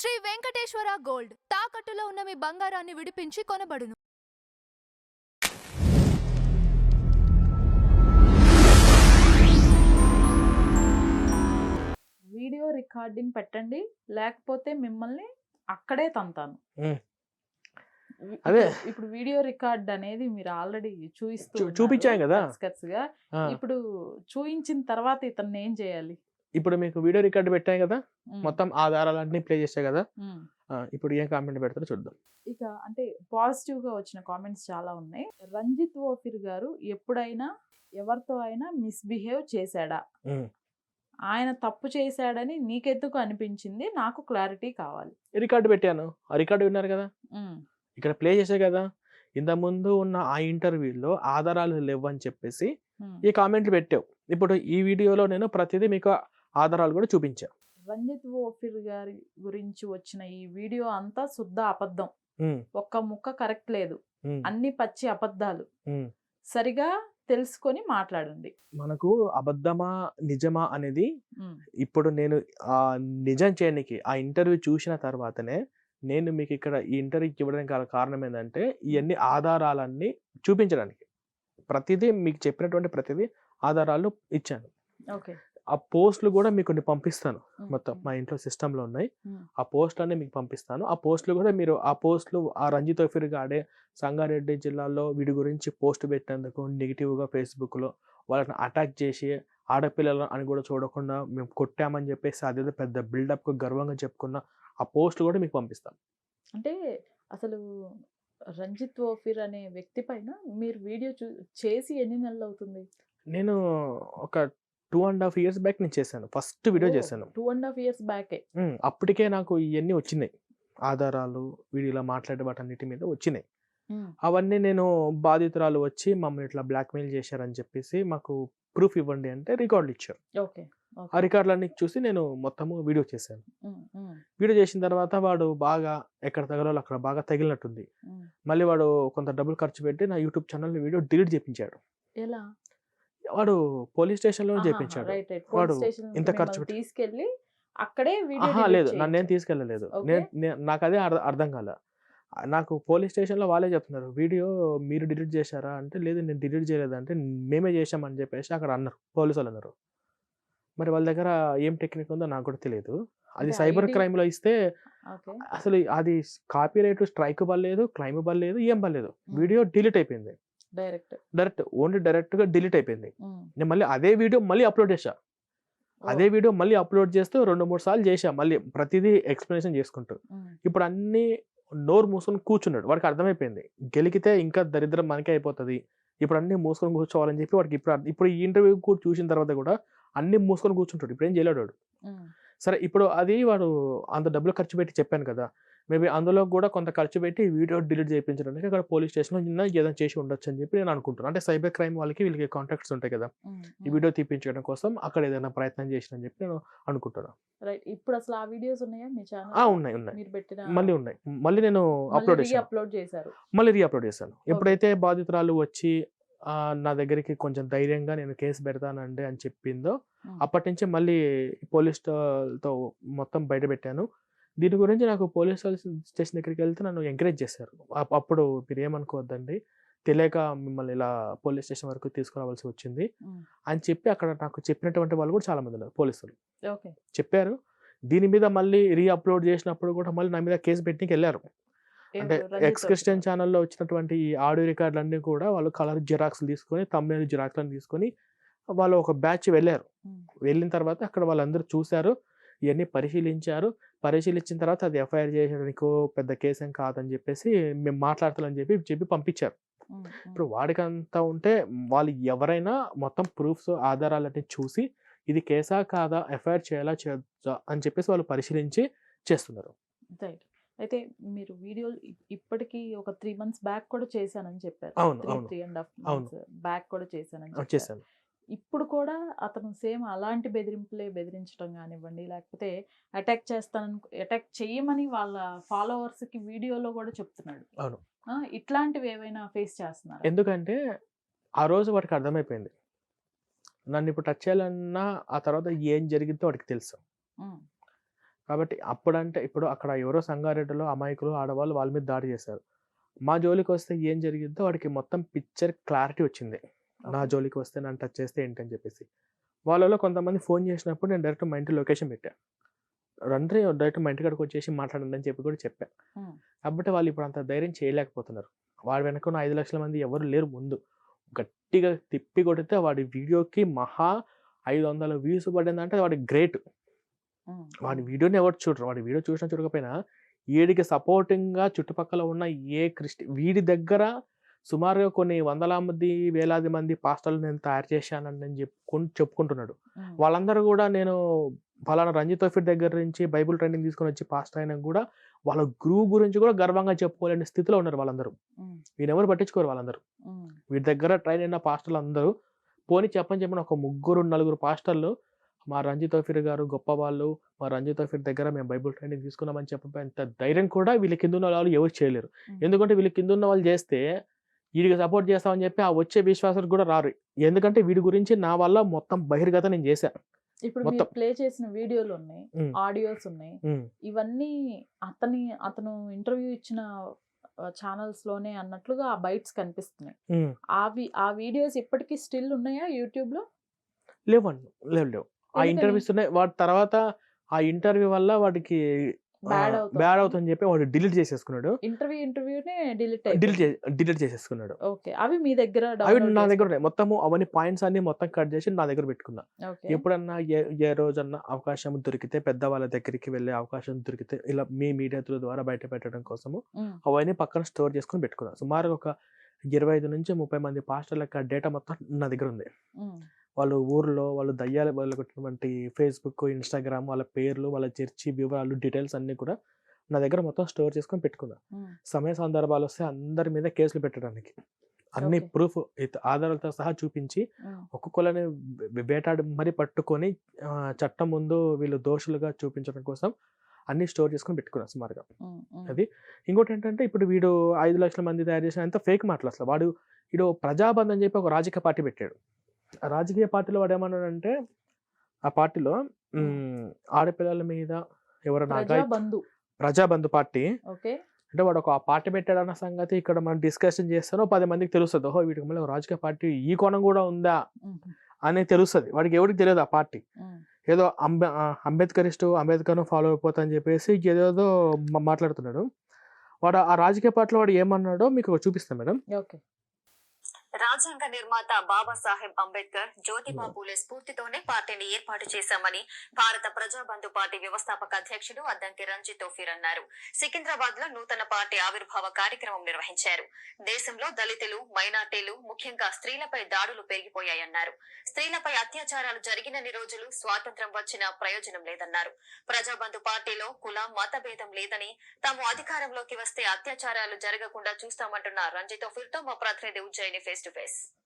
Shri Venkateswara gold తాకట్టులో ఉన్న మీ బంగారాన్ని విడిపించి కొనబడును. వీడియో రికార్డింగ్ పెట్టండి, లేకపోతే మిమ్మల్ని అక్కడే తంతాను. అదే ఇప్పుడు వీడియో రికార్డ్ అనేది మీరు ఆల్రెడీ చూపించాం కదా. ఇప్పుడు చూయించిన తర్వాత ఇతన్ని ఏం చేయాలి? ఇప్పుడు మీకు వీడియో రికార్డ్ పెట్టాం కదా, మొత్తం ఆధారాలన్నీ ప్లే చేసా కదా. ఇప్పుడు ఏం కామెంట్ పెడతారో చూద్దాం. ఇక అంటే పాజిటివ్ గా వచ్చిన కామెంట్స్ చాలా ఉన్నాయి. రంజిత్ ఓఫిర్ గారు ఎప్పుడైనా ఎవరితో అయినా మిస్బిహేవ్ చేశాడా? ఆయన తప్పు చేశాడని నీకెందుకు అనిపించింది? నాకు క్లారిటీ కావాలి. రికార్డు పెట్టాను, ఆ రికార్డు విన్నారు కదా, ఇక్కడ ప్లే చేసే కదా. ఇంత ముందు ఉన్న ఆ ఇంటర్వ్యూలో ఆధారాలు లేవని చెప్పేసి ఈ కామెంట్లు పెట్టావు. ఇప్పుడు ఈ వీడియోలో నేను ప్రతిదీ మీకు ఆధారాలు కూడా చూపించా. రంజిత్ ఓఫిర్ గారి గురించి వచ్చిన ఈ వీడియో అంతా శుద్ధ అబద్ధం. ఒక్క ముక్క కరెక్ట్ లేదు, అన్ని పచ్చి అబద్ధాలు. సరిగా తెలుసుకొని మాట్లాడండి. మనకు అబద్ధమా నిజమా అనేది ఇప్పుడు నేను ఆ నిజం చేయడానికి ఆ ఇంటర్వ్యూ చూసిన తర్వాతనే నేను మీకు ఇక్కడ ఈ ఇంటర్వ్యూకి ఇవ్వడానికి గల కారణం ఏంటంటే ఇవన్నీ ఆధారాలన్నీ చూపించడానికి. ప్రతిదీ మీకు చెప్పినటువంటి ప్రతిదీ ఆధారాలు ఇచ్చాను. ఆ పోస్టులు కూడా మీకు కొన్ని పంపిస్తాను. మొత్తం మా ఇంట్లో సిస్టంలో ఉన్నాయి. ఆ పోస్టులు అన్నీ మీకు పంపిస్తాను. ఆ పోస్టులు కూడా మీరు ఆ పోస్టులు ఆ రంజిత్ ఓఫిర్ గాడే సంగారెడ్డి జిల్లాలో వీడి గురించి పోస్ట్ పెట్టినందుకు నెగిటివ్గా ఫేస్బుక్లో వాళ్ళని అటాక్ చేసి ఆడపిల్లలు అని కూడా చూడకుండా మేము కొట్టామని చెప్పేసి అదేదో పెద్ద బిల్డప్ గర్వంగా చెప్పుకున్న ఆ పోస్టులు కూడా మీకు పంపిస్తాను. అంటే అసలు రంజిత్ ఓఫిర్ అనే వ్యక్తి పైన మీరు వీడియో చేసి ఎన్ని నెలలు అవుతుంది? నేను ఒక 2.5 years బ్యాక్ నేను చేశాను. ఫస్ట్ వీడియో చేశాను. 2.5 years బ్యాకే. అప్పటికే నాకు ఇవన్నీ వచ్చినాయి ఆధారాలు, వీడియోలో మాట్లాడే వాటన్నిటి మీద వచ్చినాయి. అవన్నీ నేను బాధితురాలు వచ్చి మమ్మల్ని ఇట్లా బ్లాక్మెయిల్ చేశారని చెప్పేసి మాకు ప్రూఫ్ ఇవ్వండి అంటే రికార్డులు ఇచ్చారు. ఆ రికార్డులన్నీ చూసి నేను మొత్తము వీడియో చేశాను. వీడియో చేసిన తర్వాత వాడు బాగా ఎక్కడ తగలాలో అక్కడ బాగా తగిలినట్టుంది. మళ్ళీ వాడు కొంత డబ్బులు ఖర్చు పెట్టి నా యూట్యూబ్ ఛానల్ వీడియో డిలీట్ చేయించాడు. ఎలా? వాడు పోలీస్ స్టేషన్ లో చేయించాడు. వాడు ఇంత ఖర్చు తీసుకెళ్ళి అక్కడే లేదు, నన్నేం తీసుకెళ్ళలేదు. నాకు అదే అర్థం కాల. నాకు పోలీస్ స్టేషన్లో వాళ్ళే చెప్తున్నారు వీడియో మీరు డిలీట్ చేశారా అంటే లేదు నేను డిలీట్ చేయలేదంటే మేమే చేసామని చెప్పేసి అక్కడ అన్నారు, పోలీసు వాళ్ళు అన్నారు. మరి వాళ్ళ దగ్గర ఏం టెక్నిక్ ఉందో నాకు కూడా తెలియదు. అది సైబర్ క్రైమ్ లో ఇస్తే అసలు అది కాపీ రైట్ స్ట్రైక్ పడలేదు, క్లైమ్ పడలేదు, ఏం పడలేదు. వీడియో డిలీట్ అయిపోయింది. డైరెక్ట్ ఓన్లీ డైరెక్ట్ గా డిలీట్ అయిపోయింది. నేను మళ్ళీ అదే వీడియో మళ్ళీ అప్లోడ్ చేశా. అదే వీడియో మళ్ళీ అప్లోడ్ చేస్తూ 2-3 సార్లు చేశా. మళ్ళీ ప్రతిదీ ఎక్స్ప్లెనేషన్ చేసుకుంటూ. ఇప్పుడు అన్ని నోరు మూసుకొని కూర్చున్నాడు. వాడికి అర్థమైపోయింది గెలికితే ఇంకా దరిద్రం మనకే అయిపోతుంది, ఇప్పుడు అన్ని మూసుకొని కూర్చోవాలని చెప్పి వాడికి ఇప్పుడు ఈ ఇంటర్వ్యూ కూడా చూసిన తర్వాత కూడా అన్ని మూసుకొని కూర్చుంటాడు. ఇప్పుడు ఏం చేయలేడు. సరే ఇప్పుడు అది వాడు అంత డబ్బులు ఖర్చు పెట్టి చెప్పాను కదా, మేబీ అందులో కూడా కొంత ఖర్చు పెట్టి వీడియో డిలీట్ చేయించడానికి అక్కడ పోలీస్ స్టేషన్లో నిన్న ఏదైనా చేసి ఉండొచ్చు అని చెప్పి నేను అనుకుంటున్నాను. అంటే సైబర్ క్రైమ్ వీళ్ళకి కాంటాక్ట్స్ ఉంటాయి కదా, ఈ వీడియో తీపించడం కోసం అక్కడ ఏదైనా ప్రయత్నం చేసిన చెప్పి నేను అనుకుంటున్నాను. ఇప్పుడు అసలు ఆ వీడియోస్ ఉన్నాయా మీ ఛానల్? ఉన్నాయి. మళ్ళీ ఉన్నాయి. మళ్ళీ నేను అప్లోడ్ చేశాను. మళ్ళీ రీఅప్లోడ్ చేశాను. ఎప్పుడైతే బాధితురాలు వచ్చి నా దగ్గరికి కొంచెం ధైర్యంగా నేను కేసు పెడతానండి అని చెప్పిందో అప్పటి నుంచి మళ్ళీ పోలీసులతో మొత్తం బయట పెట్టాను. దీని గురించి నాకు పోలీస్ స్టేషన్ దగ్గరికి వెళ్తే నన్ను ఎంకరేజ్ చేశారు. అప్పుడు మీరు ఏమనుకోవద్దండి, తెలియక మిమ్మల్ని ఇలా పోలీస్ స్టేషన్ వరకు తీసుకురావాల్సి వచ్చింది అని చెప్పి అక్కడ నాకు చెప్పినటువంటి వాళ్ళు కూడా చాలా మంది ఉన్నారు. పోలీసులు చెప్పారు. దీని మీద మళ్ళీ రీఅప్లోడ్ చేసినప్పుడు కూడా మళ్ళీ నా మీద కేసు పెట్టడానికి వెళ్ళారు. అంటే ఎక్స్ క్రిస్టియన్ ఛానల్లో వచ్చినటువంటి ఈ ఆడియో రికార్డులన్నీ కూడా వాళ్ళు కలర్ జిరాక్స్లు తీసుకొని తమ్ముళ్ళు జిరాక్స్లను తీసుకొని వాళ్ళు ఒక బ్యాచ్ వెళ్ళారు. వెళ్ళిన తర్వాత అక్కడ వాళ్ళందరూ చూశారు, ఇవన్నీ పరిశీలించిన తర్వాత అది ఎఫ్ఐఆర్ చేయడానికి పెద్ద కేసు ఏం కాదని చెప్పేసి మేము మాట్లాడతామని చెప్పి పంపించారు. ఇప్పుడు వాడికి అంతా ఉంటే వాళ్ళు ఎవరైనా మొత్తం ప్రూఫ్స్ ఆధారాలన్నీ చూసి ఇది కేసా కాదా, ఎఫ్ఐఆర్ చేయాలా చేయొచ్చా అని చెప్పేసి వాళ్ళు పరిశీలించి చేస్తున్నారు. అయితే మీరు వీడియోలు ఇప్పటికి ఒక 3 months బ్యాక్ కూడా చేశానని చెప్పారు. 3.5 months బ్యాక్ కూడా చేశాను. ఇప్పుడు కూడా అతను సేమ్ అలాంటి బెదిరించడం కానివ్వండి, లేకపోతే అటాక్ చేయమని వాళ్ళ ఫాలోవర్స్ కి వీడియోలో కూడా చెప్తున్నాడు. ఇట్లాంటివి ఏమైనా ఫేస్ చేస్తున్నారు? ఎందుకంటే ఆ రోజు వాడికి అర్థమైపోయింది నన్ను ఇప్పుడు టచ్ చేయాలన్నా ఆ తర్వాత ఏం జరిగిందో వాడికి తెలుసు. కాబట్టి అప్పుడంటే ఇప్పుడు అక్కడ ఎవరో సంగారెడ్డిలో అమాయకులు ఆడవాళ్ళు వాళ్ళ మీద దాడి చేశారు. మా జోలికి వస్తే ఏం జరిగిద్దో వాడికి మొత్తం పిక్చర్ క్లారిటీ వచ్చింది. నా ఓకే. జోలికి వస్తే నన్ను టచ్ చేస్తే ఏంటని చెప్పేసి. వాళ్ళలో కొంతమంది ఫోన్ చేసినప్పుడు నేను డైరెక్ట్ మా ఇంటి లొకేషన్ పెట్టా. రండ్రి డైరెక్ట్ మా ఇంటి కాడికి వచ్చేసి మాట్లాడండి అని చెప్పి కూడా చెప్పా. ఉమ్, కాబట్టి వాళ్ళు ఇప్పుడు అంత ధైర్యం చేయలేకపోతున్నారు. వాడి వెనక ఉన్న 5 లక్షల మంది ఎవరు లేరు ముందు. గట్టిగా తిప్పి కొడితే వాడి వీడియోకి మహా 500 వ్యూస్ పడిందంటే వాడి గ్రేట్. ఉమ్, వాడి వీడియోని ఎవరు చూడరు. వాడి వీడియో చూసినా చూడకపోయినా వీడికి సపోర్టింగ్‌గా చుట్టుపక్కల ఉన్న వీడి దగ్గర సుమారుగా కొన్ని వందల మంది, వేలాది మంది పాస్టర్‌లు నేను తయారు చేశానని చెప్పుకుంటున్నాడు. ఉమ్, వాళ్ళందరూ కూడా నేను పలానా రంజిత్ తోఫిర్ దగ్గర నుంచి బైబిల్ ట్రైనింగ్ తీసుకొని వచ్చి పాస్టర్ అయినా కూడా వాళ్ళ గురువు గురించి కూడా గర్వంగా చెప్పుకోలేని స్థితిలో ఉన్నారు వాళ్ళందరూ. ఉమ్, వీడెవరు పట్టించుకోరు వాళ్ళందరూ. ఉమ్, వీడి దగ్గర ట్రైన్ అయిన పాస్టర్లు అందరూ పోనీ చెప్పని ఒక 3, 4 పాస్టర్లు మా రంజిత్ తోఫిర్ గారు గొప్పవాళ్ళు, మా రంజిత్ తోఫిర్ దగ్గర మేము బైబిల్ ట్రైనింగ్ తీసుకున్నామని చెప్పేంత ధైర్యం కూడా వీళ్ళ కింద ఉన్న వాళ్ళు ఎవరు చేయలేరు. ఎందుకంటే వీళ్ళ కింద ఉన్న వాళ్ళు చేస్తే వీడికి సపోర్ట్ చేస్తామని చెప్పి ఆ వచ్చే విశ్వాసాలు కూడా రారు. ఎందుకంటే వీడి గురించి నా వల్ల మొత్తం బహిర్గతం నేను చేశా. ఇప్పుడు మొత్తం. మీరు ప్లే చేసిన వీడియోలు ఉన్నాయి, ఉమ్, ఆడియోస్ ఉన్నాయి, ఉమ్. ఇవన్నీ అతను ఇంటర్వ్యూ ఇచ్చిన ఛానల్స్ లోనే అన్నట్లుగా ఆ బైట్స్ కనిపిస్తున్నాయి. హ్మ్. ఆ వీడియోస్ ఇప్పటికీ స్టిల్ ఉన్నాయా యూట్యూబ్ లో? లేవండి. లేవు. ఆ ఎందుకని? ఇంటర్వ్యూస్ ఉన్నాయి. వాటి తర్వాత ఆ ఇంటర్వ్యూ వల్ల వాడికి బ్యాడ్ బ్యాడ్ అవుతుంది. అవుతుందని చెప్పి వాడు డిలీట్ చేసేసుకున్నాడు. ఇంటర్వ్యూనే డిలీట్ డిలీట్ చేసేసుకున్నాడు. ఓకే. అవి మీ దగ్గర అవి డౌన్లోడ్ నా దగ్గర ఉన్నాయి. మొత్తము అవన్నీ పాయింట్స్ అన్ని మొత్తం కట్ చేసి నా దగ్గర పెట్టుకున్నా. ఓకే. ఎప్పుడన్నా ఏ రోజన్నా అవకాశం దొరికితే పెద్దవాళ్ళ దగ్గరికి వెళ్ళే అవకాశం దొరికితే ఇలా మీ మీడియా ద్వారా బయట పెట్టడం కోసము ఉమ్, అవన్నీ పక్కన స్టోర్ చేసుకొని పెట్టుకున్నా. సుమారుగా ఒక 25 నుంచి 30 మంది పాస్టర్ల యొక్క డేటా మొత్తం నా దగ్గర ఉంది. ఉమ్, వాళ్ళు ఊర్లో వాళ్ళు దయ్యాలు వాళ్ళటువంటి ఫేస్బుక్, ఇన్స్టాగ్రామ్ వాళ్ళ పేర్లు, వాళ్ళ చర్చి వివరాలు, డీటెయిల్స్ అన్నీ కూడా నా దగ్గర మొత్తం స్టోర్ చేసుకొని పెట్టుకున్నా. ఉమ్, సమయ సందర్భాలు వస్తే అందరి మీద కేసులు పెట్టడానికి అన్ని ఓకే. ప్రూఫ్ ఆధారాలతో సహా చూపించి ఉమ్, ఒక్కొక్కరిని వేటాడి మరీ పట్టుకొని చట్టం ముందు వీళ్ళు దోషులుగా చూపించడం కోసం అన్ని స్టోర్ చేసుకొని పెట్టుకున్నా సుమారుగా. ఉమ్, ఉమ్, అది ఇంకోటి ఏంటంటే ఇప్పుడు వీడు 5 లక్షల మంది తయారు చేసిన అంత ఫేక్ మాటలు. అసలు వీడు ప్రజాబంధ్ అని చెప్పి ఒక రాజకీయ పార్టీ పెట్టాడు. ఆ రాజకీయ పార్టీలో వాడు ఏమన్నాడంటే ఆ పార్టీలో ఆడపిల్లల మీద ఎవరైనా ప్రజాబంధు పార్టీ ఓకే. అంటే వాడు ఒక పార్టీ పెట్టాడన్న సంగతి ఇక్కడ మనం డిస్కషన్ చేస్తానో 10 మందికి తెలుస్తుంది. ఓహో వీటికి మళ్ళీ రాజకీయ పార్టీ ఈ కోణం కూడా ఉందా ఉమ్, అనేది తెలుస్తుంది. వాడికి ఎవరికి తెలియదు ఆ పార్టీ. ఉమ్, ఏదో అంబేద్కర్ను ఫాలో అయిపోతా అని చెప్పేసి ఏదేదో మాట్లాడుతున్నాడు. వాడు ఆ రాజకీయ పార్టీలో వాడు ఏమన్నాడో మీకు చూపిస్తాను మేడం. ఓకే. రాజ్యాంగ నిర్మాత బాబాసాహెబ్ అంబేద్కర్, జ్యోతిబా పూలే స్ఫూర్తితోనే పార్టీని ఏర్పాటు చేశామని భారత ప్రజాబంధు పార్టీ వ్యవస్థాపక అధ్యక్షుడు అద్దంకి రంజిత్ తోఫిర్ అన్నారు. సికింద్రాబాద్ లో నూతన పార్టీ ఆవిర్భావ కార్యక్రమం నిర్వహించారు. దేశంలో దళితులు, మైనార్టీలు, ముఖ్యంగా స్త్రీలపై దాడులు పెరిగిపోయాయన్నారు. స్త్రీలపై అత్యాచారాలు జరిగినన్ని రోజులు స్వాతంత్ర్యం వచ్చిన ప్రయోజనం లేదన్నారు. ప్రజాబంధు పార్టీలో కుల మత భేదం లేదని, తాము అధికారంలోకి వస్తే అత్యాచారాలు జరగకుండా చూస్తామంటున్న రంజిత్ తోఫిర్ తో మా ప్రతినిధి ఉజ్జయిని ఫేస్ టు ఫేస్.